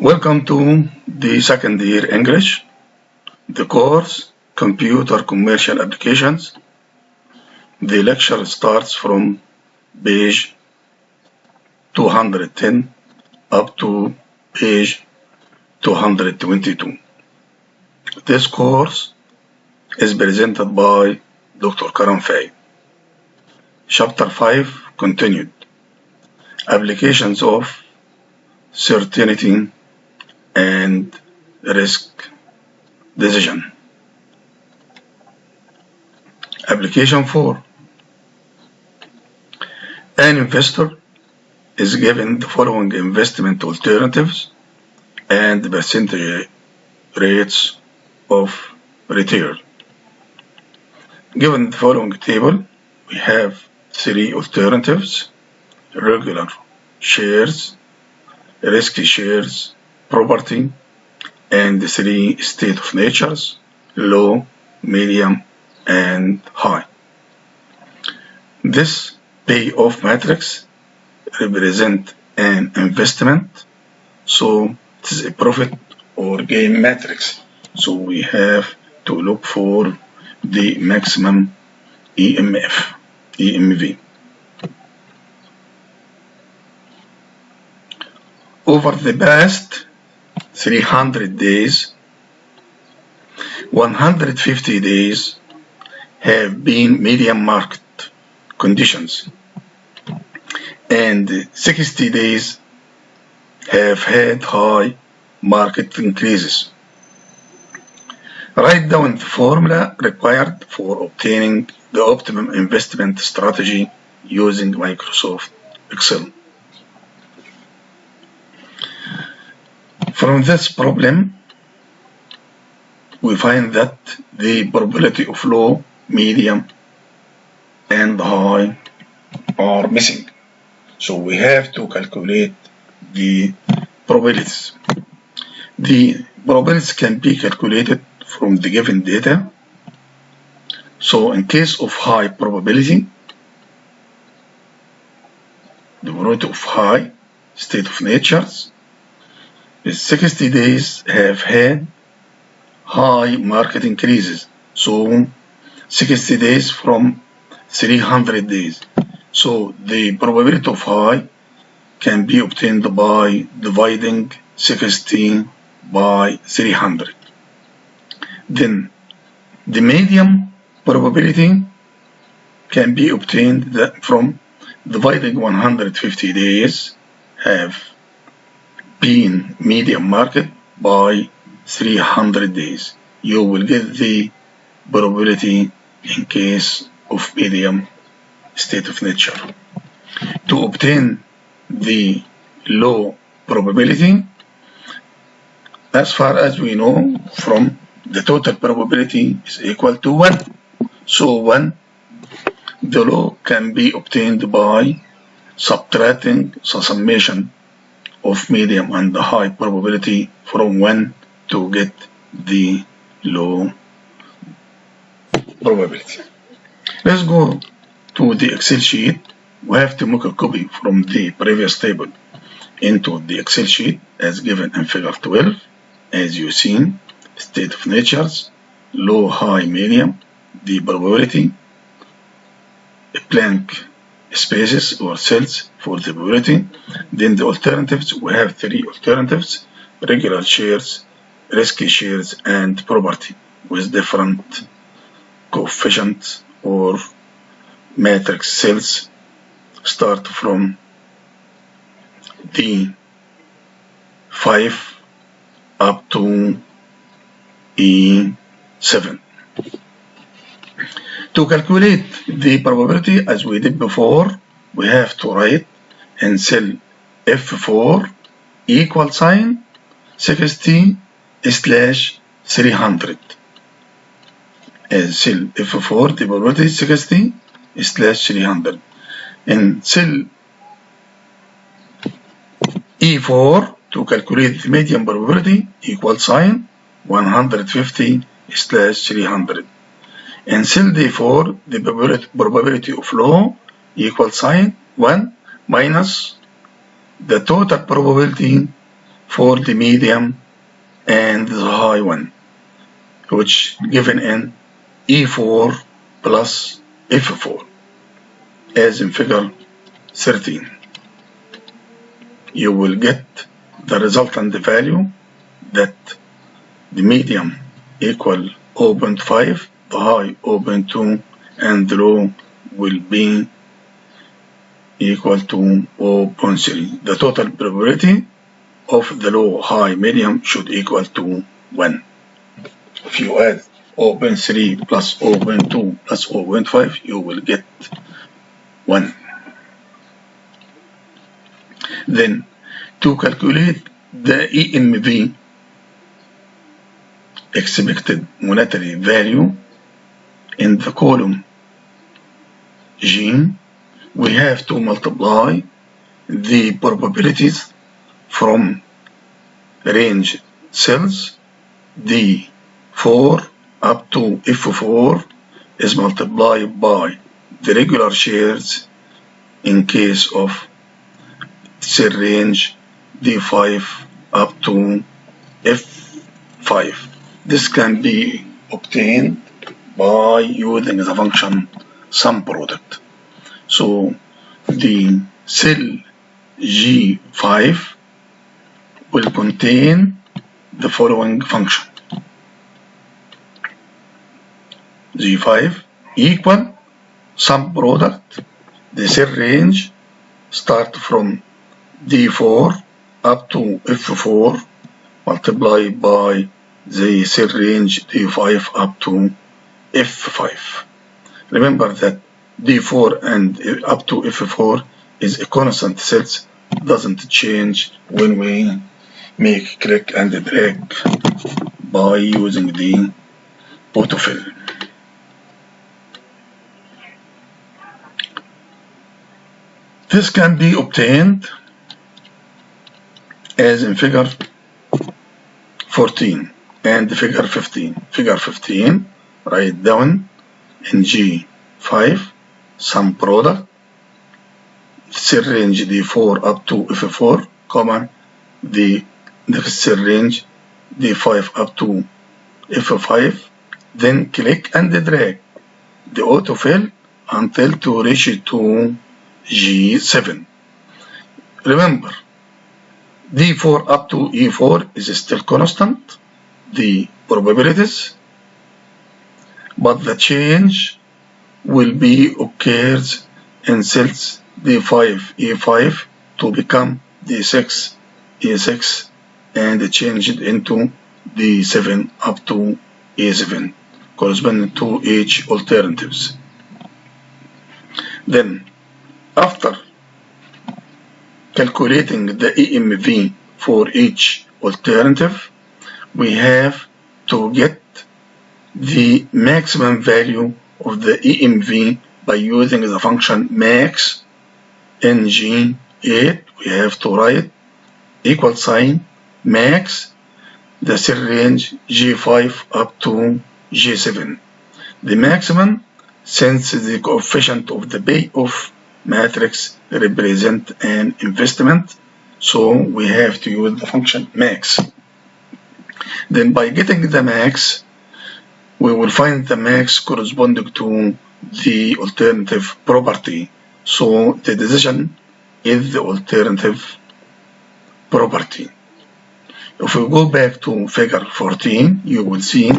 Welcome to the second year English, the course Computer Commercial Applications. The lecture starts from page 210 up to page 222. This course is presented by Dr. Faid. Chapter 5 continued. Applications of certainty and risk decision. Application 4. An investor is given the following investment alternatives and percentage rates of return. Given the following table, we have 3 alternatives: regular shares, risky shares, property, and 3 state of natures: low, medium, and high. This payoff matrix represents an investment, so it is a profit or gain matrix. So we have to look for the maximum EMV. Over the past 300 days, 150 days have been medium market conditions, and 60 days have had high market increases. Write down the formula required for obtaining the optimum investment strategy using Microsoft Excel. From this problem, we find that the probability of low, medium, and high are missing. So we have to calculate the probabilities. The probabilities can be calculated from the given data. So in case of high probability, the probability of high state of natures, 60 days have had high market increases. So 60 days from 300 days. So the probability of high can be obtained by dividing 60 by 300. Then the medium probability can be obtained from dividing 150 days have been medium market by 300 days. You will get the probability in case of medium state of nature. To obtain the low probability, as far as we know, from the total probability is equal to 1. So 1, the low can be obtained by subtracting the summation of medium and the high probability from 1 to get the low probability. Let's go to the Excel sheet. We have to make a copy from the previous table into the Excel sheet as given in figure 12. As you see, state of natures, low, high, medium, the probability, blank spaces or cells for the probability. Then the alternatives, we have 3 alternatives: regular shares, risky shares, and property, with different coefficients or matrix cells. Start from D5 up to E7. To calculate the probability, as we did before, we have to write in cell F4 equal sign 60/300. As cell F4, the probability is 60/300. In cell E4, to calculate the median probability, equal sign 150/300. In cell D4, the probability of low, equal sign 1 minus the total probability for the medium and the high one, which given in E4 plus F4 as in figure 13. You will get the resultant value that the medium equal 0.5, the high 0.2, and the low will be equal to 0.3. The total probability of the low, high, medium should equal to 1. If you add 0.3 plus 0.2 plus 0.5, you will get 1. Then, to calculate the EMV, expected monetary value, in the column G, we have to multiply the probabilities from range cells D4 up to F4 is multiplied by the regular shares in case of cell range D5 up to F5. This can be obtained by using the function sum product. So the cell G5 will contain the following function. G5 equal sum product, the cell range start from D4 up to F4 multiplied by the cell range D5 up to F5. Remember that D4 and up to F4 is a constant cells, doesn't change when we make click and drag by using the autofill. This can be obtained as in figure 14 and figure 15. Figure 15, write down in G5 sum product, cell range D4 up to F4, comma, the cell range D5 up to F5, then click and drag the autofill until to reach to G7. Remember, D4 up to E4 is still constant, the probabilities, but the change will be occurs in cells D5, E5 to become D6, E6, and changed into D7 up to E7, corresponding to each alternatives. Then, after calculating the EMV for each alternative, we have to get the maximum value of the EMV by using the function max in G8. We have to write equal sign max the cell range G5 up to G7. The maximum, since the coefficient of the payoff matrix represent an investment, so we have to use the function max. Then by getting the max, we will find the max corresponding to the alternative property. So the decision is the alternative property. If we go back to figure 14, you will see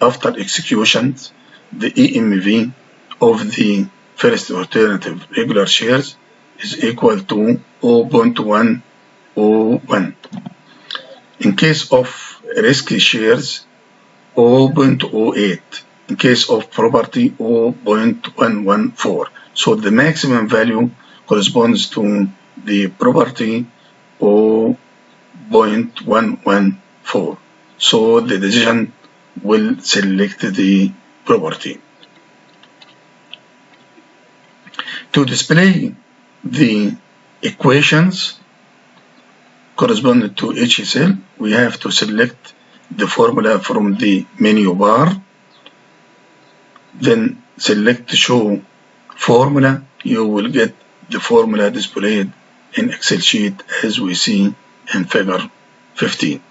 after execution the EMV of the first alternative regular shares is equal to 0.101. In case of risky shares, 0.08. In case of property, 0.114. So the maximum value corresponds to the property 0.114. So the decision will select the property. To display the equations corresponding to each cell, we have to select the formula from the menu bar, then select show formula. You will get the formula displayed in Excel sheet as we see in figure 15.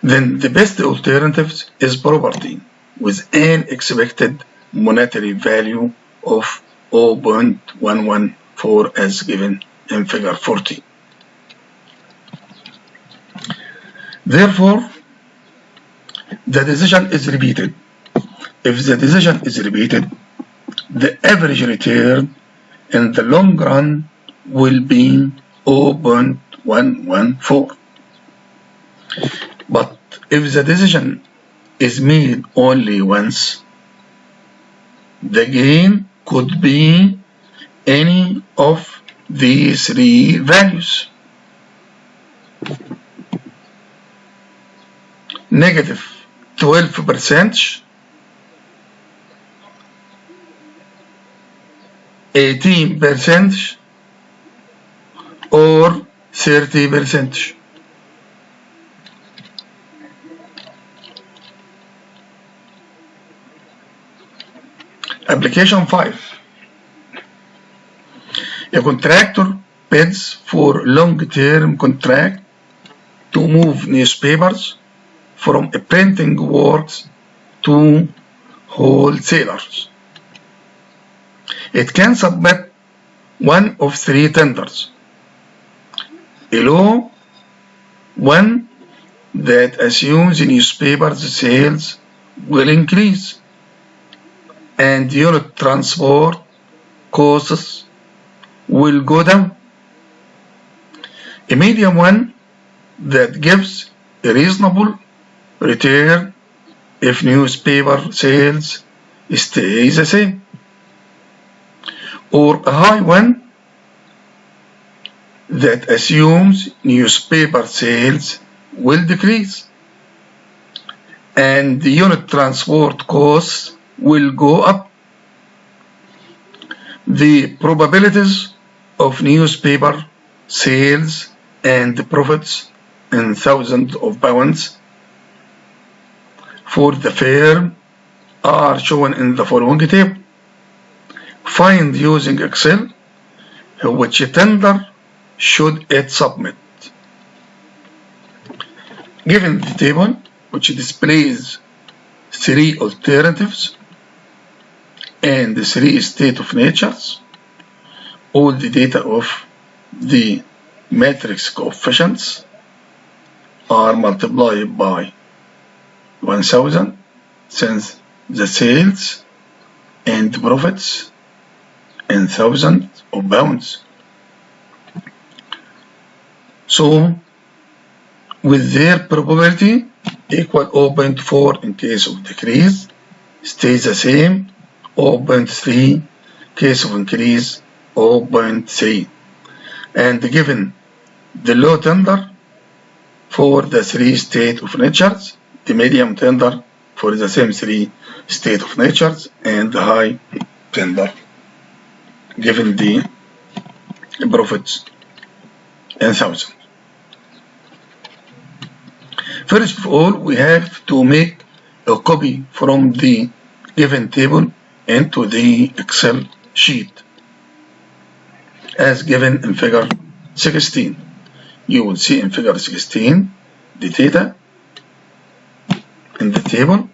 Then the best alternative is property with an expected monetary value of 0.114 as given in figure 14. Therefore, the decision is repeated. If the decision is repeated, the average return in the long run will be 0.114. But if the decision is made only once, the gain could be any of these three values: negative 12%, 18%, or 30%. Application 5. A contractor bids for long-term contract to move newspapers from printing works to wholesalers. It can submit one of three tenders: a low one that assumes newspapers sales will increase and unit transport costs will go down; a medium one that gives a reasonable return if newspaper sales stay the same; or a high one that assumes newspaper sales will decrease and the unit transport costs will go up. The probabilities of newspaper sales and profits in thousands of pounds for the firm are shown in the following table. Find using Excel which tender should it submit. Given the table, which displays three alternatives and the three state of natures, all the data of the matrix coefficients are multiplied by 1000 since the sales and profits in thousands of pounds. So with their probability equal 0.4 in case of decrease, stays the same 0.3, case of increase 0.3, and given the low tender for the three state of natures, the medium tender for the same three state of natures, and the high tender given the profits in thousands. First of all, we have to make a copy from the given table into the Excel sheet as given in figure 16. You will see in figure 16 the data in the table.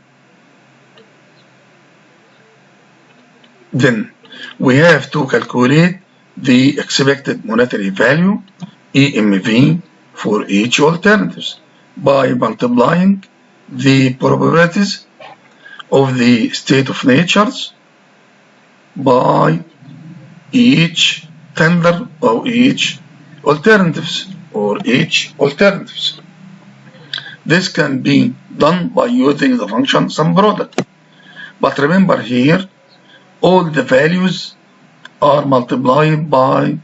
Then we have to calculate the expected monetary value EMV for each alternatives by multiplying the probabilities of the state of natures by each tender or each alternatives This can be done by using the function sum product. But remember here, all the values are multiplied by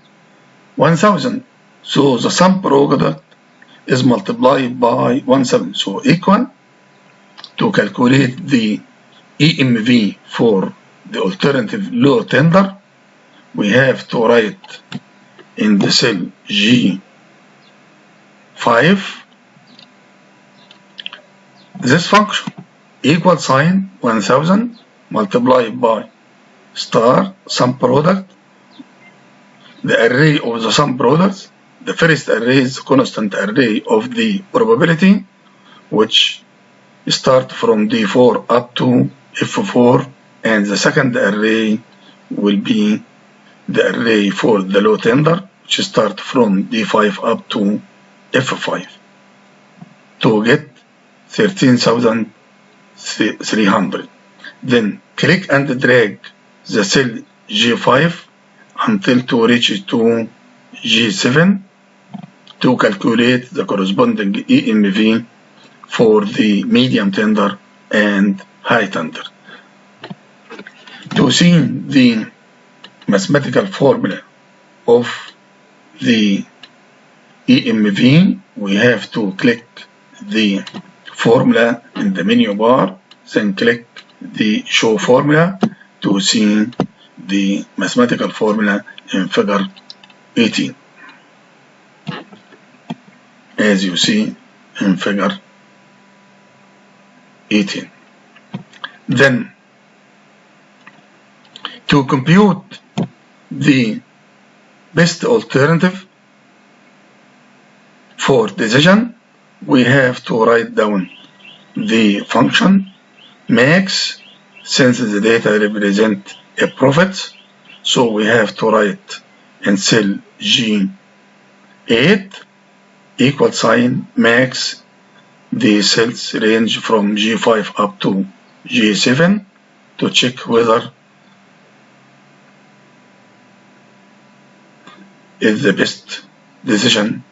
1000. So the sum product is multiplied by 1000. So equal to calculate the EMV for the alternative low tender, we have to write in the cell G5 this function equal sign 1000 multiplied by star sum product, the array of the sum products the first array is the constant array of the probability, which start from D4 up to F4, and the second array will be the array for the low tender, which start from D5 up to F5 to get 13,300. Then click and drag the cell G5 until to reach to G7 to calculate the corresponding EMV for the medium tender and high tender. To see the mathematical formula of the EMV, we have to click the formula in the menu bar, then click the show formula to see the mathematical formula in figure 18, as you see in figure 18. Then to compute the best alternative for decision, we have to write down the function max, since the data represent a profit, so we have to write in cell G8 equal sign max. The cells range from G5 up to G7 to check whether is the best decision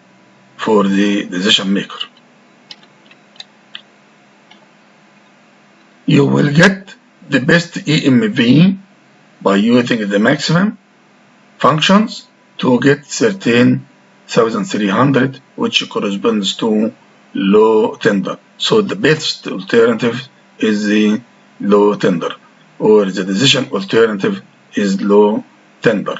for the decision maker. You will get the best EMV by using the maximum functions to get 13,300, which corresponds to low tender. So the best alternative is the low tender, or the decision alternative is low tender.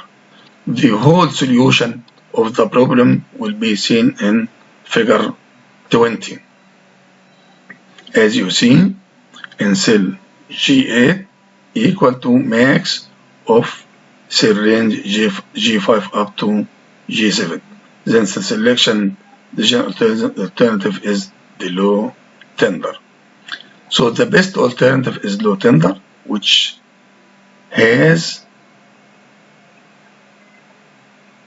The whole solution of the problem will be seen in figure 20. As you see, in cell G8 equal to max of cell range G5 up to G7. Then the selection alternative is the low tender. So the best alternative is low tender, which has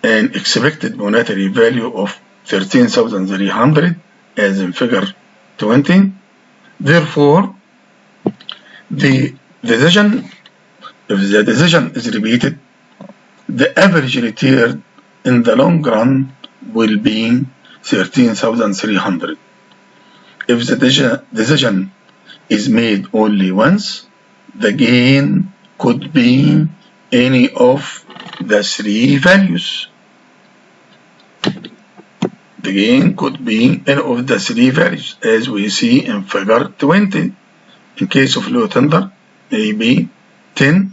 an expected monetary value of 13,300 as in figure 20. Therefore, if the decision is repeated, the average return in the long run will be 13,300. If the decision is made only once, the gain could be any of the three values. The gain could be any of the three values, as we see in figure 20. In case of low tender, maybe 10,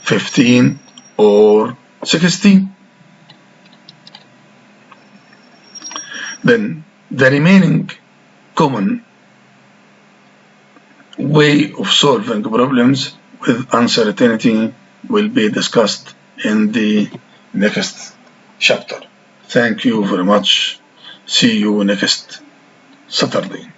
15, or 16. Then the remaining common way of solving problems with uncertainty will be discussed in the next chapter. Thank you very much. See you next Saturday.